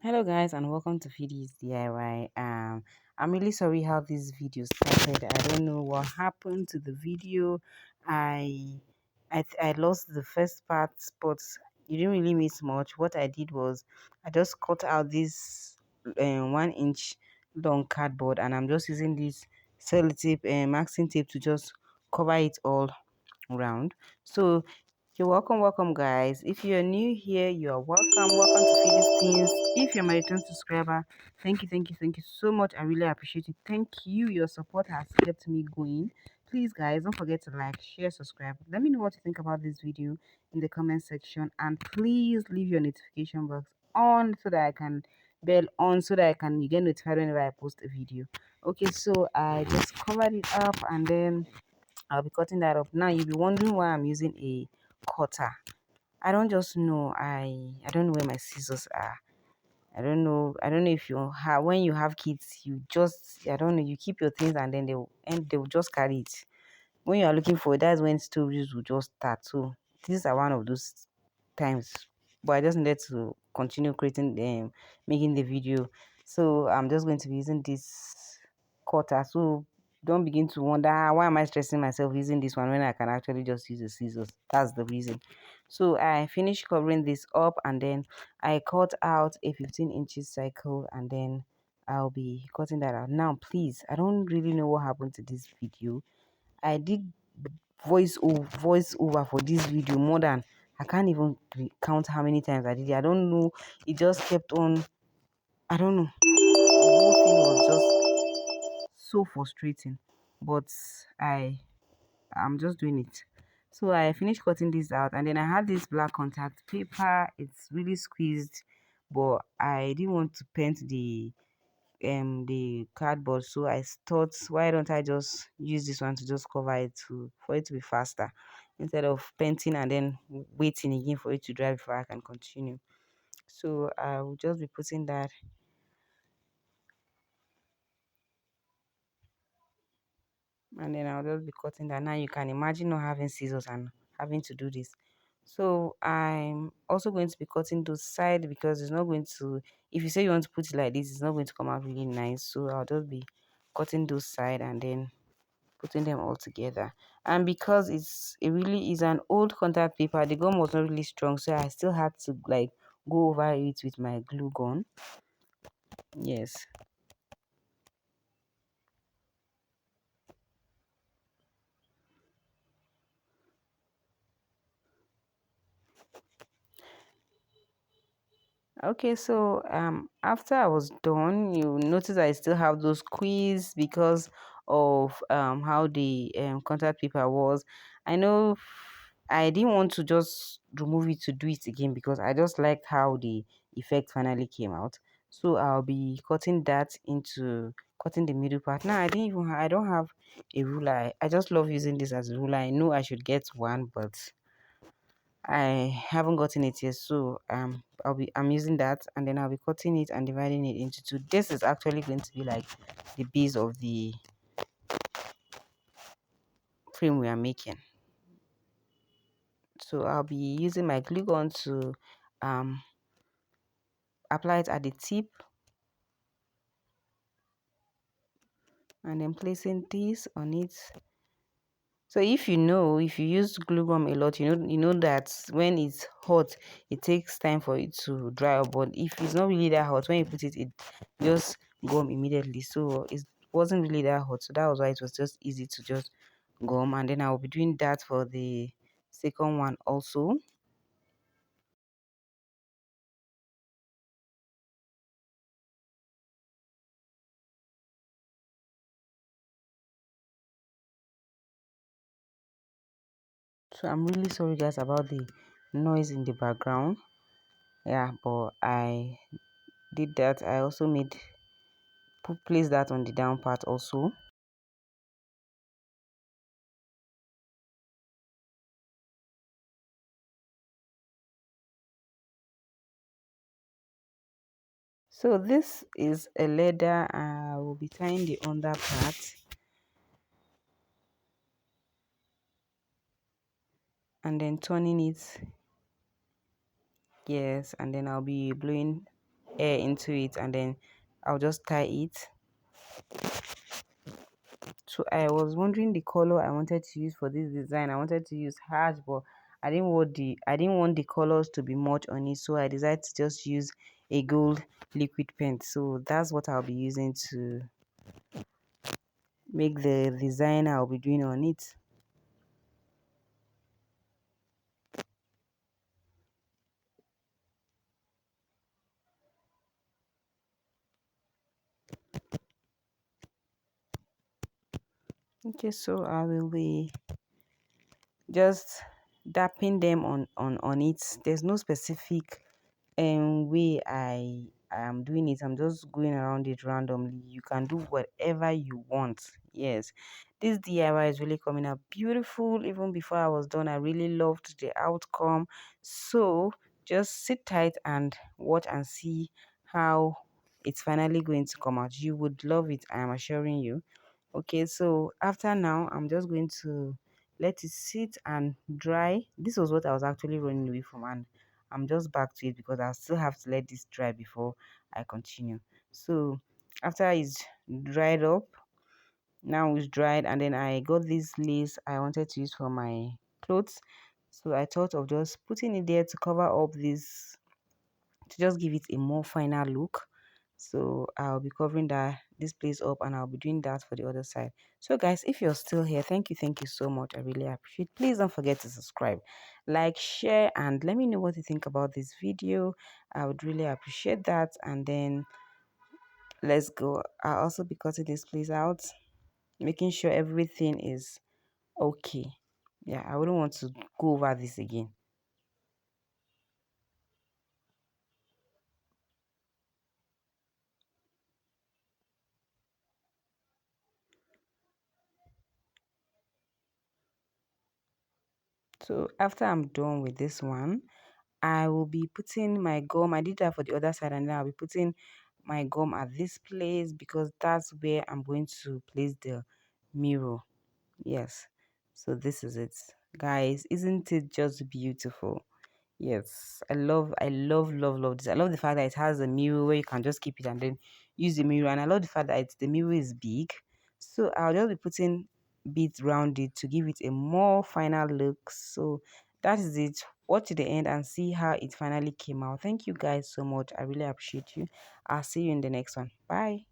Hello guys and welcome to Fiddy's DIY. I'm really sorry how this video started. I don't know what happened to the video. I lost the first part, but you didn't really miss much. What I did was I just cut out this 1 inch long cardboard, and I'm just using this sellotape and masking tape to just cover it all round. So you're welcome, guys. If you're new here, you are welcome. Welcome to Feed These Things. If you're my return subscriber, thank you so much. I really appreciate it. Thank you. Your support has kept me going. Please, guys, don't forget to like, share, subscribe. Let me know what you think about this video in the comment section, and please leave your notification box on so that I can bell on so that I can you get notified whenever I post a video. Okay, so I just covered it up and then I'll be cutting that up. Now you'll be wondering why I'm using a cutter. I don't just know. I don't know where my scissors are. I don't know if you have when you have kids, you just I don't know, you keep your things and then they'll just carry it. When you are looking for it, that's when stories will just start. So these are one of those times. But I just needed to continue creating them, making the video. So I'm just going to be using this cutter. So don't begin to wonder, why am I stressing myself using this one when I can actually just use the scissors. That's the reason. So I finished covering this up, and then I cut out a 15 inches circle, and then I'll be cutting that out. Now please, I don't really know what happened to this video. I did voice over for this video more than I can't even count how many times I did it. I don't know. It just kept on. I don't know. The whole thing was just so frustrating. But I'm just doing it. So I finished cutting this out, and then I had this black contact paper. It's really squeezed, but I didn't want to paint the cardboard, so I thought, why don't I just use this one to just cover it to for it to be faster instead of painting and then waiting again for it to dry before I can continue. So I will just be putting that, and then I'll just be cutting that. Now you can imagine not having scissors and having to do this. So I'm also going to be cutting those side because it's not going to, if you say you want to put it like this, it's not going to come out really nice. So I'll just be cutting those side and then putting them all together. And because it really is an old contact paper, the gum was not really strong, so I still had to like go over it with my glue gun. Yes. Okay, so after I was done, you notice I still have those quiz because of how the contact paper was. I know I didn't want to just remove it to do it again because I just liked how the effect finally came out. So I'll be cutting the middle part. Now I don't have a ruler. I just love using this as a ruler. I know I should get one, but I haven't gotten it yet, so I'm using that, and then I'll be cutting it and dividing it into two. This is actually going to be like the base of the frame we are making. So I'll be using my glue gun to um apply it at the tip, and then placing this on it. So if you use glue gum a lot, you know that when it's hot, it takes time for it to dry up. But if it's not really that hot, when you put it, it just gum immediately. So it wasn't really that hot. So that was why it was just easy to just gum. And then I will be doing that for the second one also. So I'm really sorry guys about the noise in the background. Yeah, but I did that. I also place that on the down part also. So this is a leather. I will be tying the under part and then turning it. Yes, and then I'll be blowing air into it, and then I'll just tie it. So I was wondering the color I wanted to use for this design. I wanted to use harsh, but I didn't want the colors to be much on it, so I decided to just use a gold liquid paint. So that's what I'll be using to make the design I'll be doing on it. Okay, so I will be just dapping them on it. There's no specific way I am doing it. I'm just going around it randomly. You can do whatever you want. Yes, this DIY is really coming out beautiful. Even before I was done, I really loved the outcome. So just sit tight and watch and see how it's finally going to come out. You would love it, I am assuring you. Okay, so after now, I'm just going to let it sit and dry. This was what I was actually running away from, and I'm just back to it because I still have to let this dry before I continue. So after it's dried up, now it's dried, and then I got this lace I wanted to use for my clothes. So I thought of just putting it there to cover up this, to just give it a more final look. So I'll be covering this place up, and I'll be doing that for the other side. So guys, if you're still here, thank you so much. I really appreciate it. Please don't forget to subscribe, like, share, and let me know what you think about this video. I would really appreciate that. And then let's go. I'll also be cutting this place out, making sure everything is okay. Yeah, I wouldn't want to go over this again. So after I'm done with this one, I will be putting my gum. I did that for the other side, and then I'll be putting my gum at this place because that's where I'm going to place the mirror. Yes. So this is it. Guys, isn't it just beautiful? Yes, love this. I love the fact that it has a mirror where you can just keep it and then use the mirror. And I love the fact that the mirror is big. So I'll just be putting beads around it to give it a more final look. So that is it. Watch to the end and see how it finally came out. Thank you guys so much. I really appreciate you. I'll see you in the next one. Bye.